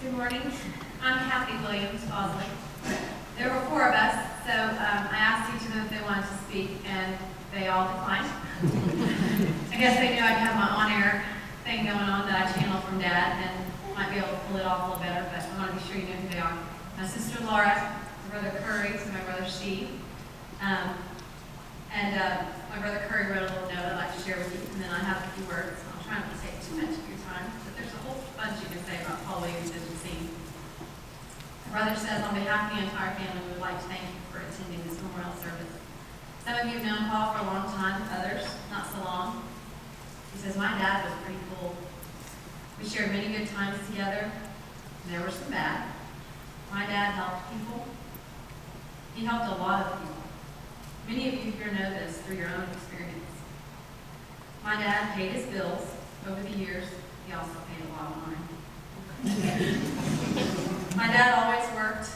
Good morning. I'm Williams Mosley. There were four of us, so I asked each of them if they wanted to speak, and they all declined. I guess they knew I'd have my on-air thing going on that I channeled from Dad, and might be able to pull it off a little better, but I want to be sure you know who they are. My sister Laura, my brother Currie, and my brother Steve. My brother Currie wrote a little note I'd like to share with you, and then I have a few words. I'll try not to take too much of your time, but there's a whole bunch you can say about Paul Williams as you've seen. My brother says, on behalf of the entire family, we would like to thank you for attending this memorial service. Some of you have known Paul for a long time, others not so long. He says, my dad was pretty cool. We shared many good times together, and there were some bad. My dad helped people. He helped a lot of people. Many of you here know this through your own experience. My dad paid his bills over the years. He also paid a lot of mine. My dad always worked.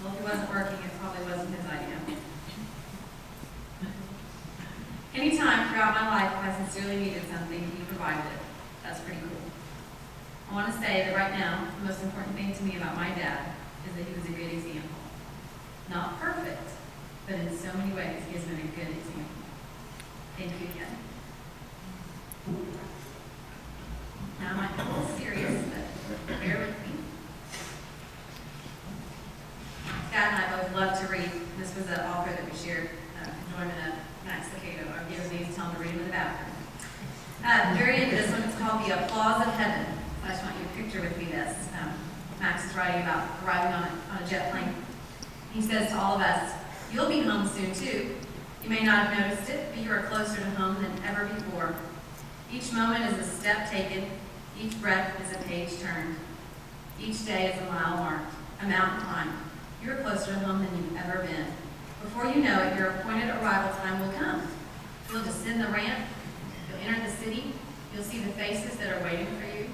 Well, if he wasn't working, it probably wasn't his idea. Anytime throughout my life if I sincerely needed something, he provided it. That's pretty cool. I want to say that right now, the most important thing to me about my dad is that he was a good example. Not perfect, but in so many ways, he has been a good example. Thank you again. Now, I might be a little serious, but bear with me. Dad and I both love to read. This was an author that we shared enjoyment of, Max Lucado. I was going to tell him to read him in the bathroom. Very end of this one, it's called The Applause of Heaven. I just want you to picture with me this. Max is writing about arriving on a jet plane. He says to all of us, you'll be home soon too. You may not have noticed it, but you are closer to home than ever before. Each moment is a step taken. Each breath is a page turned. Each day is a mile marked, a mountain climbed. You are closer to home than you've ever been. Before you know it, your appointed arrival time will come. You'll descend the ramp. You'll enter the city. You'll see the faces that are waiting for you.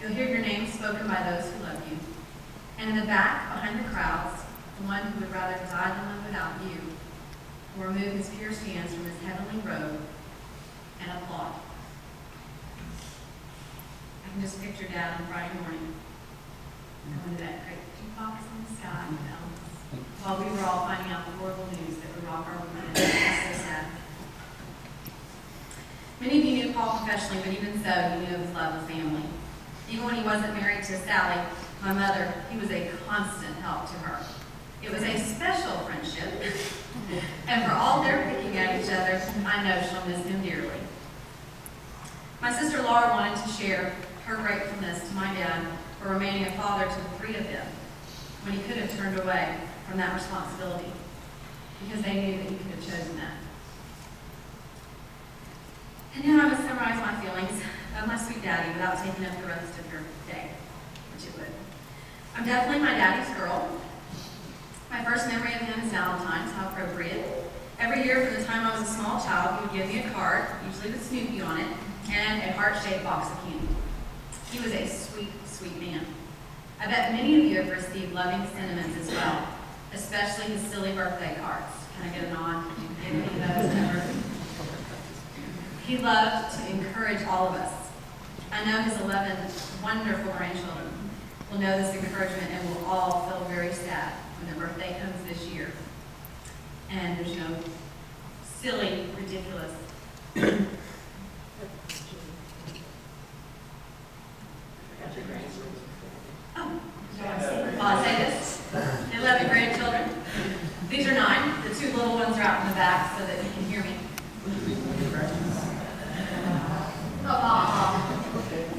You'll hear your name spoken by those who love you. And in the back, behind the crowds, the one who would rather die than live without you will remove his pierced hands from his heavenly robe and applaud. I can just picture Dad on Friday morning going to that great jukebox in the sky while we were all finding out the horrible news that would rock our weekend. It's so sad. Many of you knew Paul professionally, but even so, you knew of his love of family. Even when he wasn't married to Sally, my mother, he was a constant help to her. It was a special friendship, and for all their picking at each other, I know she'll miss him dearly. My sister Laura wanted to share her gratefulness to my dad for remaining a father to the three of them when he could have turned away from that responsibility, because they knew that he could have chosen that. And now I must summarize my feelings of my sweet daddy without taking up the rest of your day, which it would. I'm definitely my daddy's girl. My first memory of him is Valentine's, how appropriate. Every year from the time I was a small child, he would give me a card, usually with Snoopy on it, and a heart-shaped box of candy. He was a sweet, sweet man. I bet many of you have received loving sentiments as well, especially his silly birthday cards. Can I get a nod? Did you get any of those ever? He loved to encourage all of us. I know his 11 wonderful grandchildren will know this encouragement and will all feel very sad when their birthday comes this year. And there's no silly, ridiculous. I'll say this. 11 grandchildren. These are 9. The 2 little ones are out in the back so that you can hear me.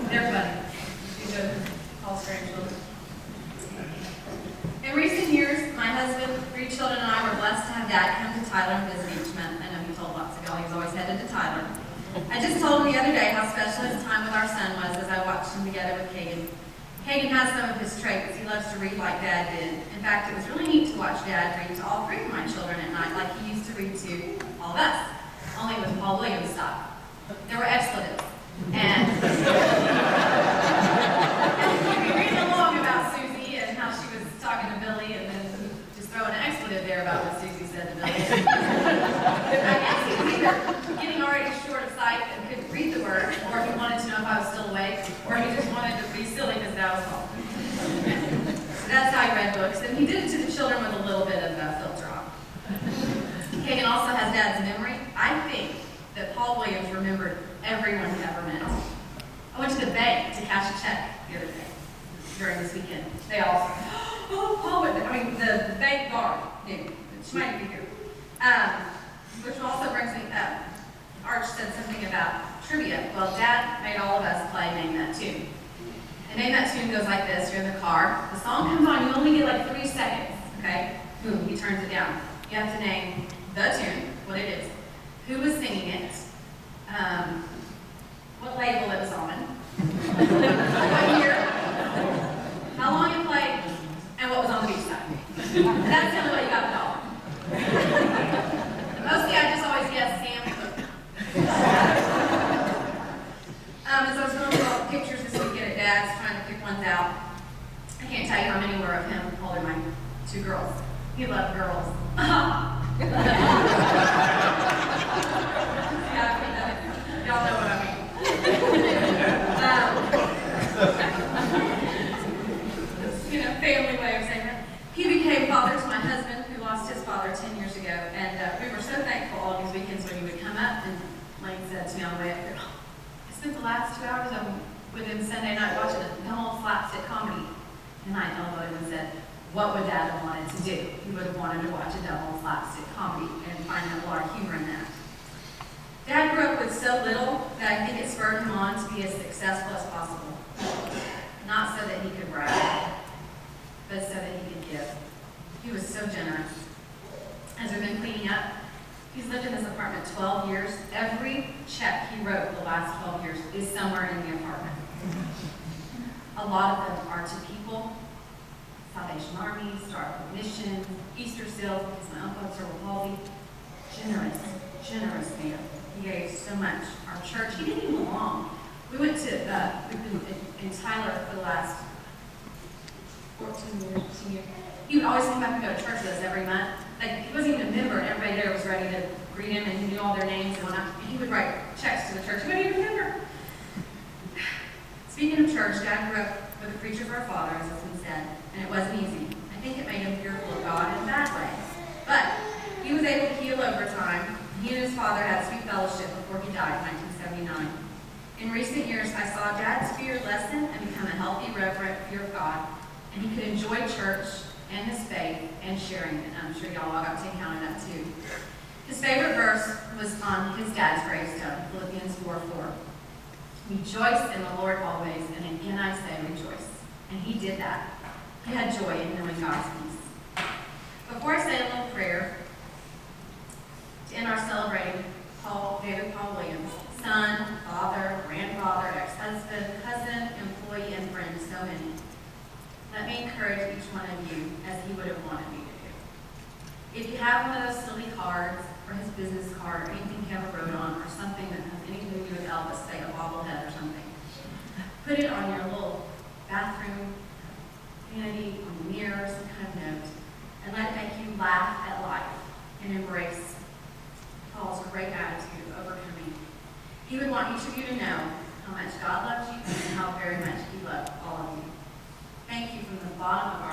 They're funny. These are Paul's grandchildren. In recent years, my husband, 3 children, and I were blessed to have Dad come to Tyler and visit each month. I know he told lots of y'all he was always headed to Tyler. I just told him the other day how special his time with our son was as I watched him together with Kagan. Kagan has some of his traits. He loves to read like Dad did. In fact, it was really neat to watch Dad read to all 3 of my children at night like he used to read to all of us, only with Paul Williams style. There were expletives. And he'd be reading along about Susie and how she was talking to Billy and then just throw an expletive there about what Susie said to Billy. I guess he was either getting already short of sight and couldn't read the word, or he wanted to know if I was still awake, or he just wanted to be silly because that was all. cash a check the other day during this weekend. They all said, oh, Paul, the bank guard knew. She might be here. Which also brings me up. Arch said something about trivia. Well, Dad made all of us play Name That Tune. And Name That Tune goes like this. You're in the car. The song comes on. You only get like 3 seconds. Okay? Boom. He turns it down. You have to name the tune, what it is, who was singing it, what label it was on, what year, how long it played, and what was on the B-side. That's the only way you got the dollar. Mostly I just always guess Sam Cooke. As I was going through all the pictures this weekend at Dad's, trying to pick ones out, I can't tell you how many were of him holding my 2 girls. He loved girls. Yeah, y'all know what I mean. Family way of saying that. He became father to my husband, who lost his father 10 years ago, and we were so thankful all these weekends when he would come up, and Lane said to me on the way up there, I spent the last 2 hours with him Sunday night watching a dumb old slapstick comedy. And I told him and said, what would Dad have wanted to do? He would have wanted to watch a dumb old slapstick comedy and find a lot of humor in that. Dad grew up with so little that I think it spurred him on to be as successful as possible. Not so that he could brag, but so that he could give. He was so generous. As we've been cleaning up, he's lived in this apartment 12 years. Every check he wrote the last 12 years is somewhere in the apartment. A lot of them are to people, Salvation Army, Star of Mission, Easter Seals, because my uncle had cerebral palsy. Generous man. He gave so much. Our church, he didn't even belong. We went to, we've been in Tyler for the last 14 years, 15 years. He would always come back and go to church with us every month. Like, he wasn't even a member, and everybody there was ready to greet him, and he knew all their names and whatnot. And he would write checks to the church. He wasn't even a member. Speaking of church, Dad grew up with a preacher for a father, as has been said, and it wasn't easy. I think it made him fearful of God in a bad way. But he was able to heal over time. He and his father had sweet fellowship before he died in 1979. In recent years, I saw Dad's fear lessen and become a healthy, reverent fear of God, and he could enjoy church and his faith and sharing it. I'm sure y'all all got to encounter that too. His favorite verse was on his dad's gravestone, Philippians 4:4. Rejoice in the Lord always, and again I say rejoice. And he did that. He had joy in knowing God's peace. Before I say a little prayer, to end our celebrating David Paul Williams, son, father, grandfather, ex-husband, cousin, employee, and friend, so many. Let me encourage each one of you as he would have wanted me to do. If you have one of those silly cards, or his business card, or anything he ever wrote on, or something that has anything to do with Elvis, say a bobblehead or something, put it on your little bathroom vanity, on the mirror, some kind of note, and let it make you laugh at life and embrace Paul's great attitude of overcoming. He would want each of you to know how much God loves you and how very much he loved all of you. Thank you from the bottom of